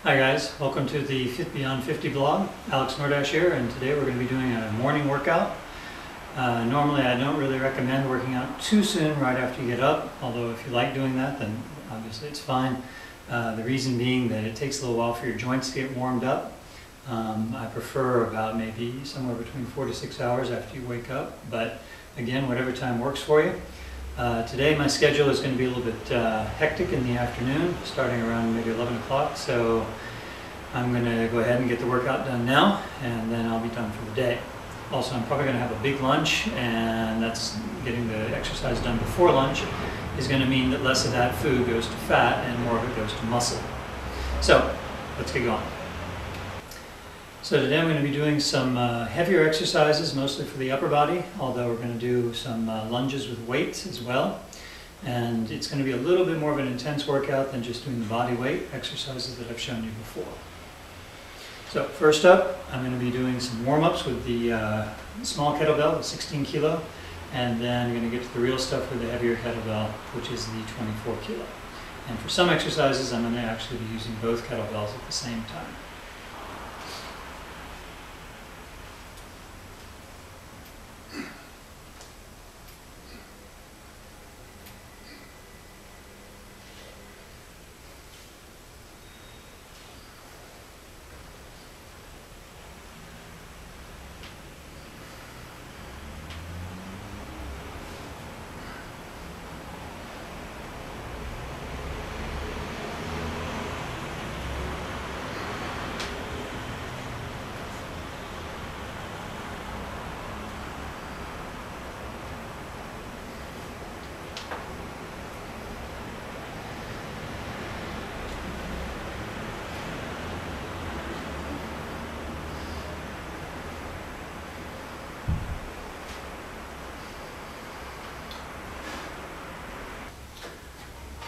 Hi guys, welcome to the Fit Beyond 50 blog. Alex Nordach here, and today we're going to be doing a morning workout. Normally I don't really recommend working out too soon right after you get up, although if you like doing that then obviously it's fine. The reason being that it takes a little while for your joints to get warmed up. I prefer about maybe somewhere between 4 to 6 hours after you wake up, but again, whatever time works for you. Today my schedule is going to be a little bit hectic in the afternoon, starting around maybe 11 o'clock, so I'm going to go ahead and get the workout done now, and then I'll be done for the day. Also, I'm probably going to have a big lunch, and that's getting the exercise done before lunch is going to mean that less of that food goes to fat and more of it goes to muscle. So, let's get going. So today I'm going to be doing some heavier exercises, mostly for the upper body, although we're going to do some lunges with weights as well. And it's going to be a little bit more of an intense workout than just doing the body weight exercises that I've shown you before. So first up, I'm going to be doing some warm-ups with the small kettlebell, the 16 kilo, and then I'm going to get to the real stuff with the heavier kettlebell, which is the 24 kilo. And for some exercises, I'm going to actually be using both kettlebells at the same time.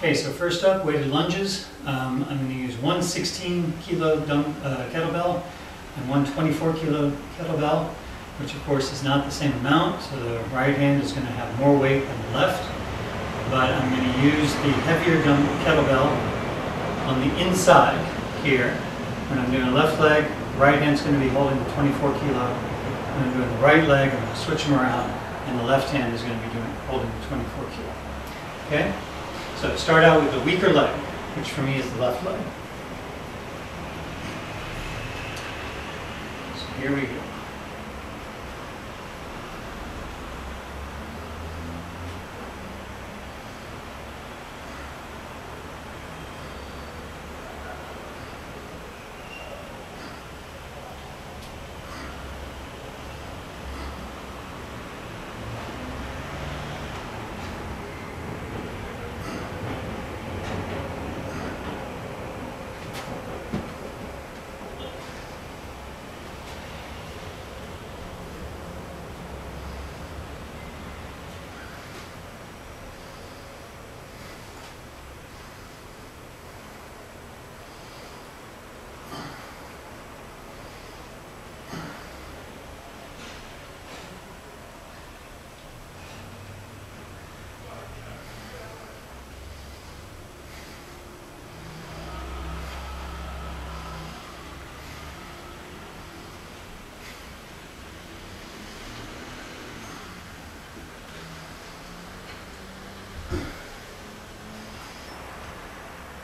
Okay, so first up, weighted lunges. I'm going to use one 16 kilo kettlebell and one 24 kilo kettlebell, which of course is not the same amount, so the right hand is going to have more weight than the left. But I'm going to use the heavier kettlebell on the inside here. When I'm doing the left leg, the right hand's going to be holding the 24 kilo. When I'm doing the right leg, I'm going to switch them around, and the left hand is going to be holding the 24 kilo. Okay? So start out with the weaker leg, which for me is the left leg. So here we go.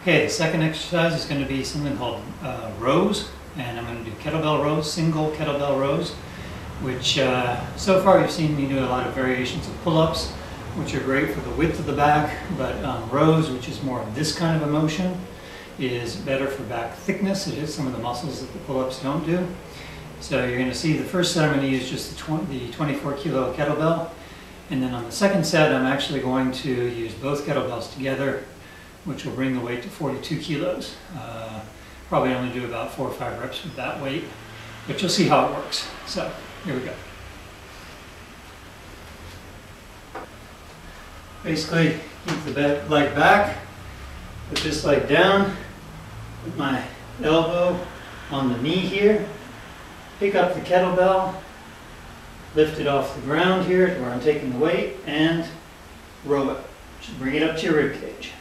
Okay, the second exercise is going to be something called rows, and I'm going to do kettlebell rows, single kettlebell rows, which so far you've seen me do a lot of variations of pull-ups, which are great for the width of the back, but rows, which is more of this kind of a motion, is better for back thickness. It hits some of the muscles that the pull-ups don't do. So you're going to see the first set I'm going to use just the 24 kilo kettlebell, and then on the second set I'm actually going to use both kettlebells together, which will bring the weight to 42 kilos. Probably only do about 4 or 5 reps with that weight, but you'll see how it works. So, here we go. Basically, keep the leg back, put this leg down, put my elbow on the knee here, pick up the kettlebell, lift it off the ground here to where I'm taking the weight, and row it. Just bring it up to your rib cage.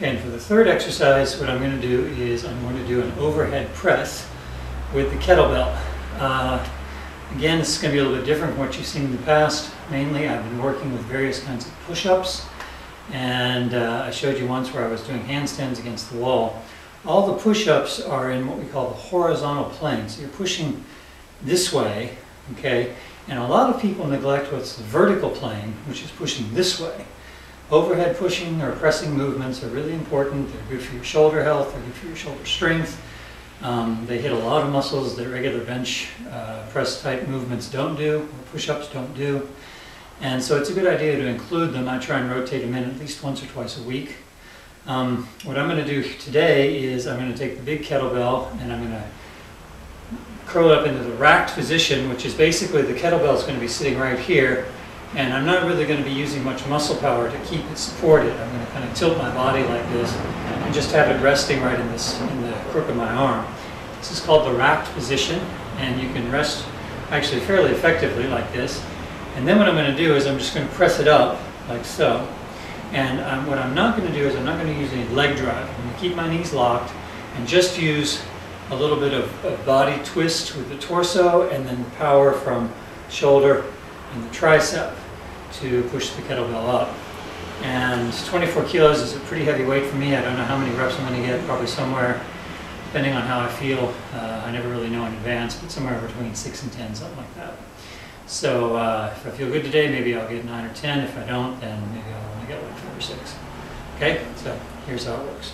Okay, and for the third exercise, what I'm going to do is I'm going to do an overhead press with the kettlebell. Again, this is going to be a little bit different from what you've seen in the past. Mainly, I've been working with various kinds of push-ups, and I showed you once where I was doing handstands against the wall. All the push-ups are in what we call the horizontal plane. So you're pushing this way, okay? And a lot of people neglect what's the vertical plane, which is pushing this way. Overhead pushing or pressing movements are really important. They're good for your shoulder health, they're good for your shoulder strength. They hit a lot of muscles that regular bench press type movements don't do, or push-ups don't do. And so it's a good idea to include them. I try and rotate them in at least once or twice a week. What I'm going to do today is I'm going to take the big kettlebell and I'm going to curl it up into the racked position, which is basically the kettlebell is going to be sitting right here, and I'm not really going to be using much muscle power to keep it supported. I'm going to kind of tilt my body like this and just have it resting right in the crook of my arm. This is called the racked position, and you can rest actually fairly effectively like this. And then what I'm going to do is I'm just going to press it up like so. And what I'm not going to do is I'm not going to use any leg drive. I'm going to keep my knees locked and just use a little bit of body twist with the torso and then the power from shoulder and the tricep to push the kettlebell up. And 24 kilos is a pretty heavy weight for me. I don't know how many reps I'm going to get, probably somewhere, depending on how I feel. I never really know in advance, but somewhere between 6 and 10, something like that. So if I feel good today, maybe I'll get 9 or 10. If I don't, then maybe I'll only get like 5 or 6. Okay, so here's how it works.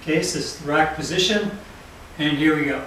Okay, so this is the rack position, and here we go.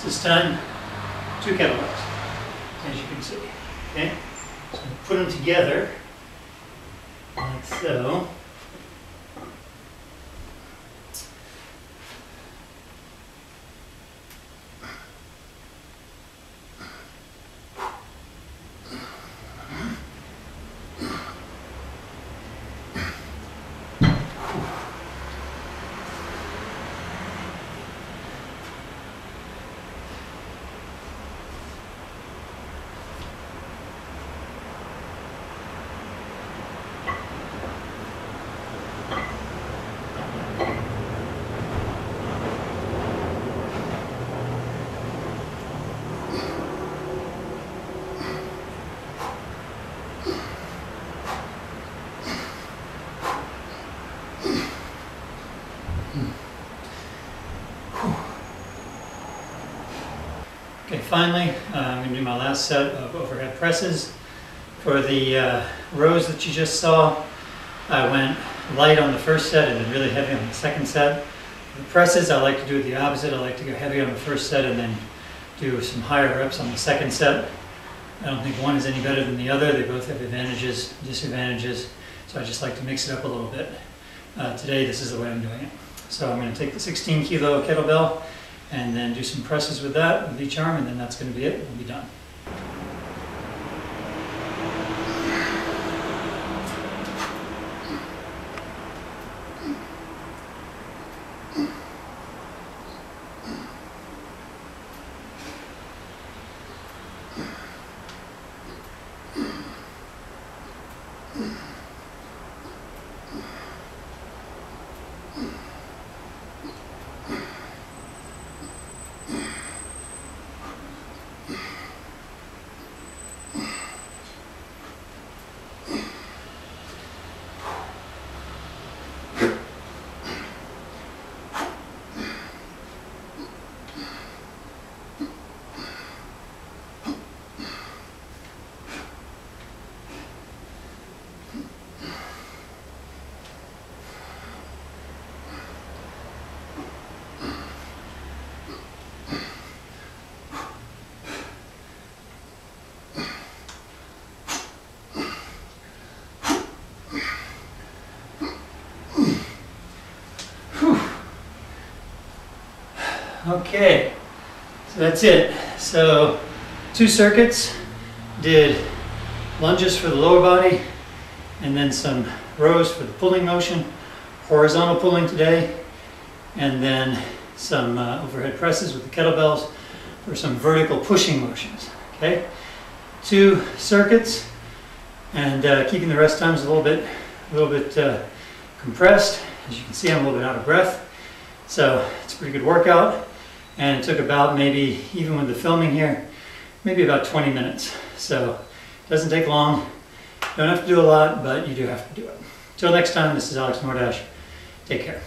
This time, 2 kettlebells, as you can see. Okay, so put them together like so. Okay, finally, I'm going to do my last set of overhead presses. For the rows that you just saw, I went light on the first set and then really heavy on the second set. For the presses, I like to do it the opposite. I like to go heavy on the first set and then do some higher reps on the second set. I don't think one is any better than the other. They both have advantages, disadvantages, so I just like to mix it up a little bit. Today, this is the way I'm doing it. So I'm going to take the 16 kilo kettlebell and then do some presses with that, with each arm, and then that's going to be it. We'll be done. Okay, so that's it. So 2 circuits, did lunges for the lower body and then some rows for the pulling motion, horizontal pulling today, and then some overhead presses with the kettlebells for some vertical pushing motions. Okay, 2 circuits, and keeping the rest times a little bit compressed. As you can see, I'm a little bit out of breath, so it's a pretty good workout. And it took about, maybe, even with the filming here, maybe about 20 minutes. So it doesn't take long. You don't have to do a lot, but you do have to do it. Till next time, this is Alex Nordach. Take care.